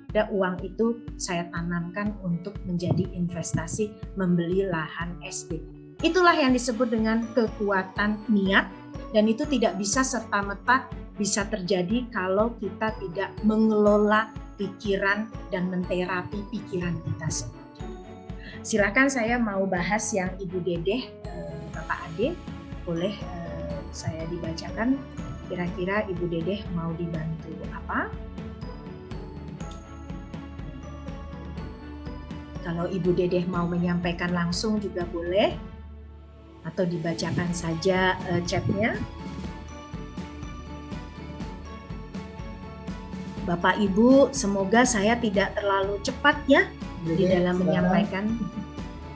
Dan uang itu saya tanamkan untuk menjadi investasi membeli lahan SD. Itulah yang disebut dengan kekuatan niat, dan itu tidak bisa serta-merta bisa terjadi kalau kita tidak mengelola pikiran dan menterapi pikiran kita sendiri. Silakan, saya mau bahas yang Ibu Dedeh, Bapak Ade, boleh saya dibacakan. Kira-kira Ibu Dedeh mau dibantu apa? Kalau Ibu Dedeh mau menyampaikan langsung juga boleh, atau dibacakan saja chatnya. Bapak Ibu, semoga saya tidak terlalu cepat ya di dalam menyampaikan.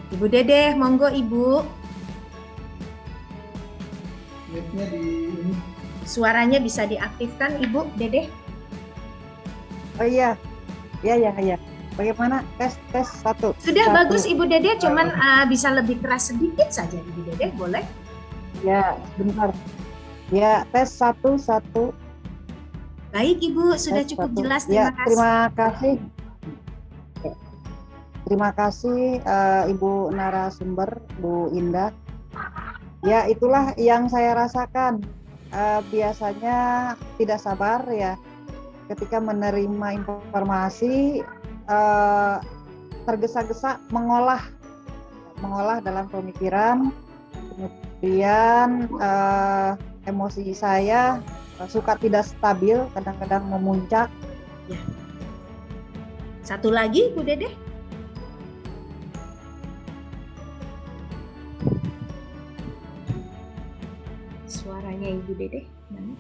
Ibu Dedeh, monggo Ibu. Suaranya bisa diaktifkan Ibu Dedeh? Oh iya, ya. Bagaimana tes 1? Sudah 1. Bagus Ibu Dedeh, cuman bisa lebih keras sedikit saja Ibu Dedeh, boleh? Ya, sebentar. Ya, tes 1. Baik Ibu, sudah tes cukup 1. Jelas, terima kasih. Terima kasih Ibu narasumber, Bu Indah. Ya, itulah yang saya rasakan. Biasanya tidak sabar ya ketika menerima informasi, tergesa-gesa mengolah dalam pemikiran, kemudian emosi saya suka tidak stabil, kadang-kadang memuncak. Ya. Satu lagi Bu Dedeh. Suaranya Ibu Dedeh mana?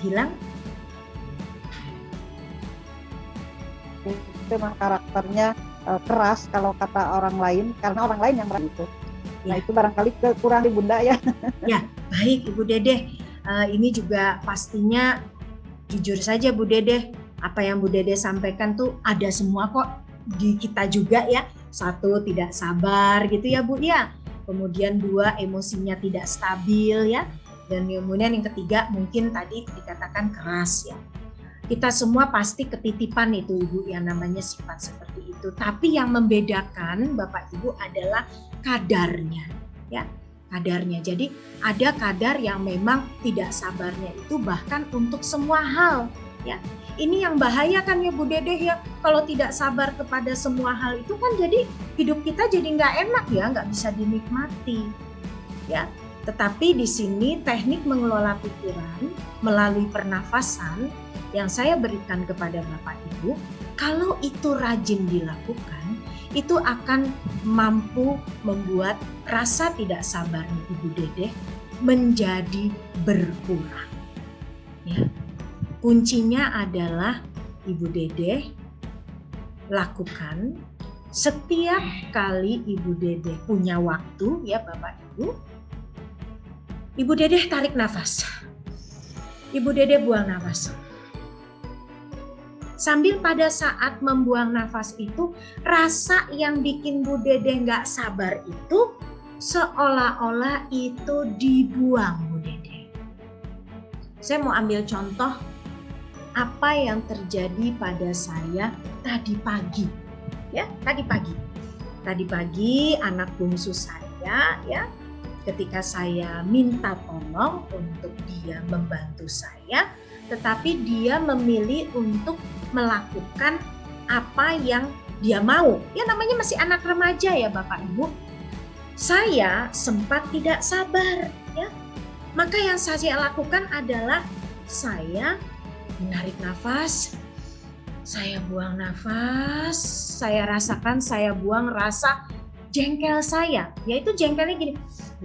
Hilang. Itu memang karakternya keras kalau kata orang lain, karena orang lain yang merasa itu. Nah itu barangkali kurang di Bunda ya. Ya, baik Ibu Dedeh. Ini juga pastinya jujur saja Bu Dedeh, apa yang Bu Dedeh sampaikan tuh ada semua kok di kita juga ya. 1, tidak sabar gitu ya Bu ya. Kemudian 2, emosinya tidak stabil ya. Dan kemudian yang ketiga mungkin tadi dikatakan keras ya. Kita semua pasti ketitipan itu Ibu yang namanya sifat seperti itu. Tapi yang membedakan Bapak Ibu adalah kadarnya ya, kadarnya. Jadi ada kadar yang memang tidak sabarnya itu bahkan untuk semua hal ya. Ini yang bahaya kan ya Bu Dedeh ya, kalau tidak sabar kepada semua hal itu kan jadi hidup kita jadi nggak enak ya, nggak bisa dinikmati ya. Tetapi di sini teknik mengelola pikiran melalui pernafasan yang saya berikan kepada Bapak Ibu, kalau itu rajin dilakukan, itu akan mampu membuat rasa tidak sabarnya Ibu Dedeh menjadi berkurang. Ya. Kuncinya adalah Ibu Dedeh lakukan setiap kali Ibu Dedeh punya waktu ya Bapak Ibu. Ibu Dedeh tarik nafas. Ibu Dedeh buang nafas. Sambil pada saat membuang nafas itu, rasa yang bikin Bu Dedeh nggak sabar itu seolah-olah itu dibuang Bu Dedeh. Saya mau ambil contoh apa yang terjadi pada saya tadi pagi. Ya, tadi pagi anak bungsu saya ya, ketika saya minta tolong untuk dia membantu saya, tetapi dia memilih untuk melakukan apa yang dia mau. Ya namanya masih anak remaja ya Bapak Ibu. Saya sempat tidak sabar ya. Maka yang saya lakukan adalah saya menarik nafas, saya buang nafas, saya rasakan saya buang rasa jengkel saya. Yaitu jengkelnya gini,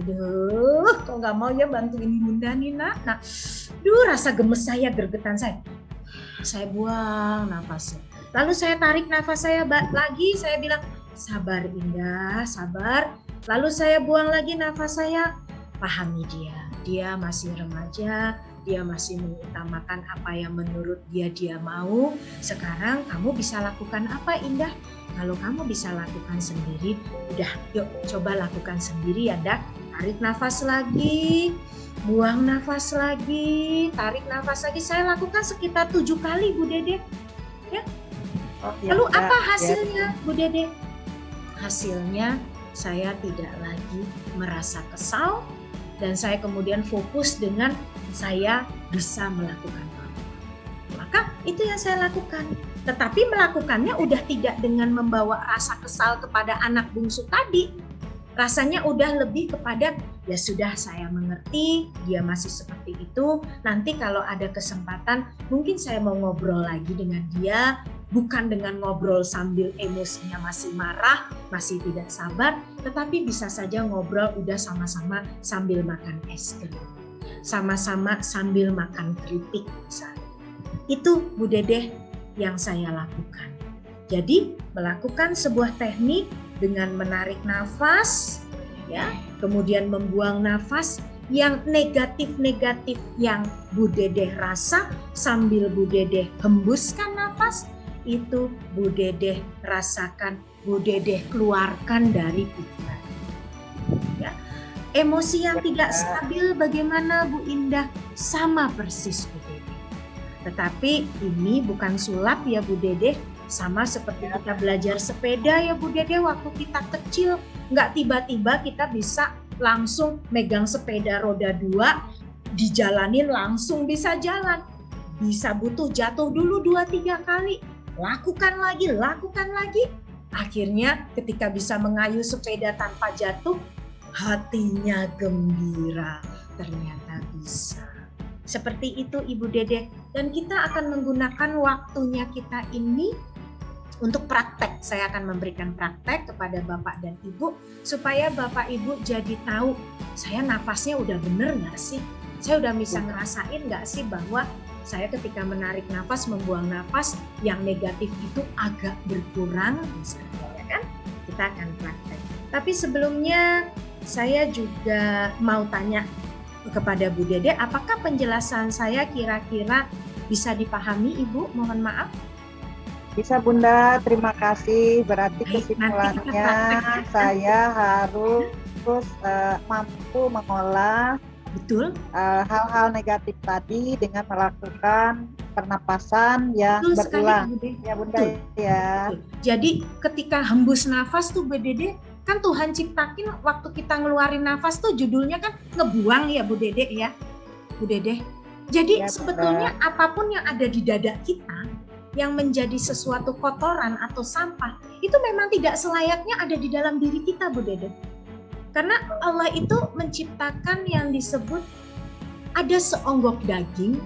aduh kok gak mau ya bantuin Bunda nih nak. Nah, rasa gemes saya, gergetan saya. Saya buang nafasnya. Lalu saya tarik nafas saya lagi, saya bilang sabar Indah, sabar. Lalu saya buang lagi nafas saya, pahami dia masih remaja, dia masih mengutamakan apa yang menurut dia mau. Sekarang kamu bisa lakukan apa Indah? Kalau kamu bisa lakukan sendiri, udah yuk coba lakukan sendiri ya Dak. Tarik nafas lagi, buang nafas lagi, tarik nafas lagi. Saya lakukan sekitar 7 kali Bu Dede. Oh, ya, Lalu ya, apa ya. hasilnya Bu Dede? Hasilnya saya tidak lagi merasa kesal dan saya kemudian fokus dengan saya bisa melakukan apa. Maka itu yang saya lakukan. Tetapi melakukannya udah tidak dengan membawa rasa kesal kepada anak bungsu tadi. Rasanya udah lebih kepada ya sudah, saya mengerti dia masih seperti itu. Nanti kalau ada kesempatan mungkin saya mau ngobrol lagi dengan dia. Bukan dengan ngobrol sambil emosinya masih marah, masih tidak sabar, tetapi bisa saja ngobrol udah sama-sama sambil makan es krim. Sama-sama sambil makan keripik misalnya. Itu Bu Dedeh yang saya lakukan. Jadi melakukan sebuah teknik dengan menarik nafas, ya, kemudian membuang nafas yang negatif-negatif yang Bu Dedeh rasa sambil Bu Dedeh hembuskan nafas, itu Bu Dedeh rasakan, Bu Dedeh keluarkan dari pikiran. Ya. Emosi yang tidak stabil bagaimana Bu Indah? Sama persis Bu Dedeh. Tetapi ini bukan sulap ya Bu Dedeh, sama seperti kita belajar sepeda ya Bu Dedeh waktu kita kecil, nggak tiba-tiba kita bisa langsung megang sepeda roda 2, dijalanin langsung bisa jalan. Bisa butuh jatuh dulu 2-3 kali. Lakukan lagi. Akhirnya ketika bisa mengayuh sepeda tanpa jatuh, hatinya gembira. Ternyata bisa. Seperti itu Ibu Dedeh. Dan kita akan menggunakan waktunya kita ini untuk praktek. Saya akan memberikan praktek kepada Bapak dan Ibu supaya Bapak Ibu jadi tahu, saya nafasnya udah bener nggak sih? Saya udah bisa ngerasain nggak sih bahwa saya ketika menarik nafas, membuang nafas, yang negatif itu agak berkurang misalnya, ya kan? Kita akan praktek. Tapi sebelumnya saya juga mau tanya kepada Bu Dede, apakah penjelasan saya kira-kira bisa dipahami Ibu? Mohon maaf. Bisa Bunda, terima kasih. Berarti kesimpulannya saya harus mampu mengolah hal-hal negatif tadi dengan melakukan pernapasan yang berulang. Ya Bunda. Betul. Ya. Jadi ketika hembus nafas tuh Bu Dede, kan Tuhan ciptakin waktu kita ngeluarin nafas tuh judulnya kan ngebuang ya Bu Dede ya. Bu Dede. Jadi ya, sebetulnya apapun yang ada di dada kita yang menjadi sesuatu kotoran atau sampah, itu memang tidak selayaknya ada di dalam diri kita Bu Dede. Karena Allah itu menciptakan yang disebut ada seonggok daging.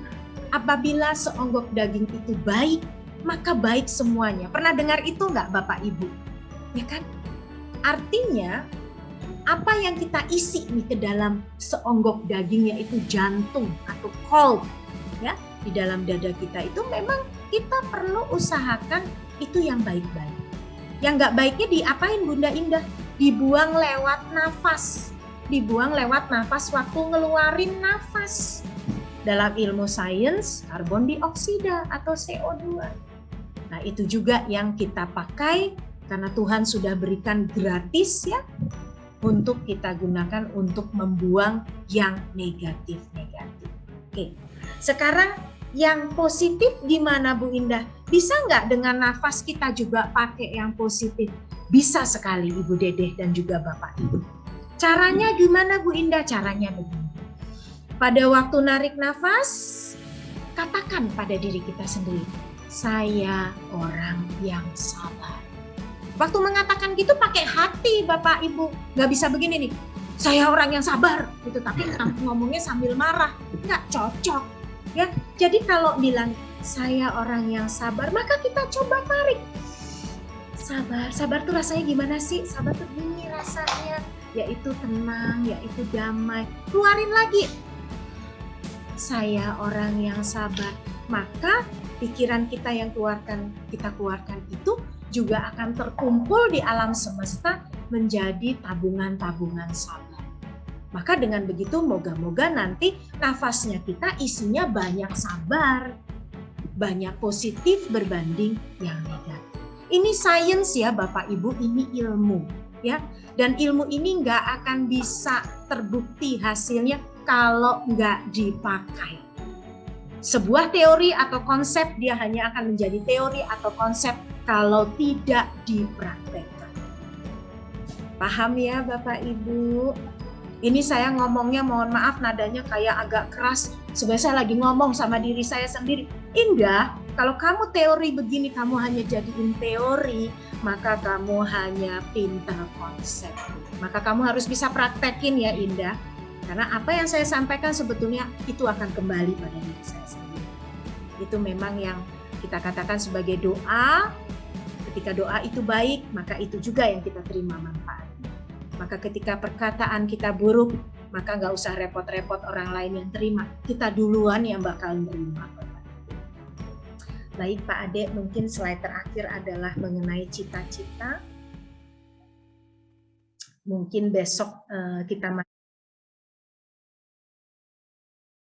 Apabila seonggok daging itu baik, maka baik semuanya. Pernah dengar itu enggak Bapak Ibu? Ya kan? Artinya apa yang kita isi nih ke dalam seonggok daging, yaitu jantung atau kolb, ya, di dalam dada kita itu memang kita perlu usahakan itu yang baik-baik. Yang enggak baiknya diapain Bunda Indah? Dibuang lewat nafas. Dibuang lewat nafas waktu ngeluarin nafas. Dalam ilmu sains, karbon dioksida atau CO2. Nah, itu juga yang kita pakai karena Tuhan sudah berikan gratis ya untuk kita gunakan untuk membuang yang negatif-negatif. Oke. Sekarang yang positif gimana Bu Indah? Bisa nggak dengan nafas kita juga pakai yang positif? Bisa sekali Ibu Dedeh dan juga Bapak Ibu. Caranya gimana Bu Indah? Caranya begini. Pada waktu narik nafas, katakan pada diri kita sendiri, saya orang yang sabar. Waktu mengatakan gitu pakai hati Bapak Ibu. Nggak bisa begini nih, saya orang yang sabar gitu, tapi ngomongnya sambil marah. Nggak cocok. Ya, jadi kalau bilang saya orang yang sabar, maka kita coba tarik. Sabar tuh rasanya gimana sih? Sabar tuh gini rasanya, yaitu tenang, yaitu damai. Keluarin lagi. Saya orang yang sabar. Maka pikiran kita yang kita keluarkan itu juga akan terkumpul di alam semesta menjadi tabungan-tabungan sabar. Maka dengan begitu moga-moga nanti nafasnya kita isinya banyak sabar, banyak positif berbanding yang negatif. Ini sains ya Bapak Ibu, ini ilmu ya. Dan ilmu ini nggak akan bisa terbukti hasilnya kalau nggak dipakai. Sebuah teori atau konsep dia hanya akan menjadi teori atau konsep kalau tidak dipraktekkan. Paham ya Bapak Ibu? Ini saya ngomongnya mohon maaf nadanya kayak agak keras. Sebenarnya saya lagi ngomong sama diri saya sendiri. Indah, kalau kamu teori begini kamu hanya jadiin teori, maka kamu hanya pintar konsep. Maka kamu harus bisa praktekin ya Indah. Karena apa yang saya sampaikan sebetulnya itu akan kembali pada diri saya sendiri. Itu memang yang kita katakan sebagai doa. Ketika doa itu baik, maka itu juga yang kita terima manfaatnya. Maka ketika perkataan kita buruk, maka nggak usah repot-repot orang lain yang terima. Kita duluan yang bakal menerima. Baik Pak Ade, mungkin slide terakhir adalah mengenai cita-cita. Mungkin besok kita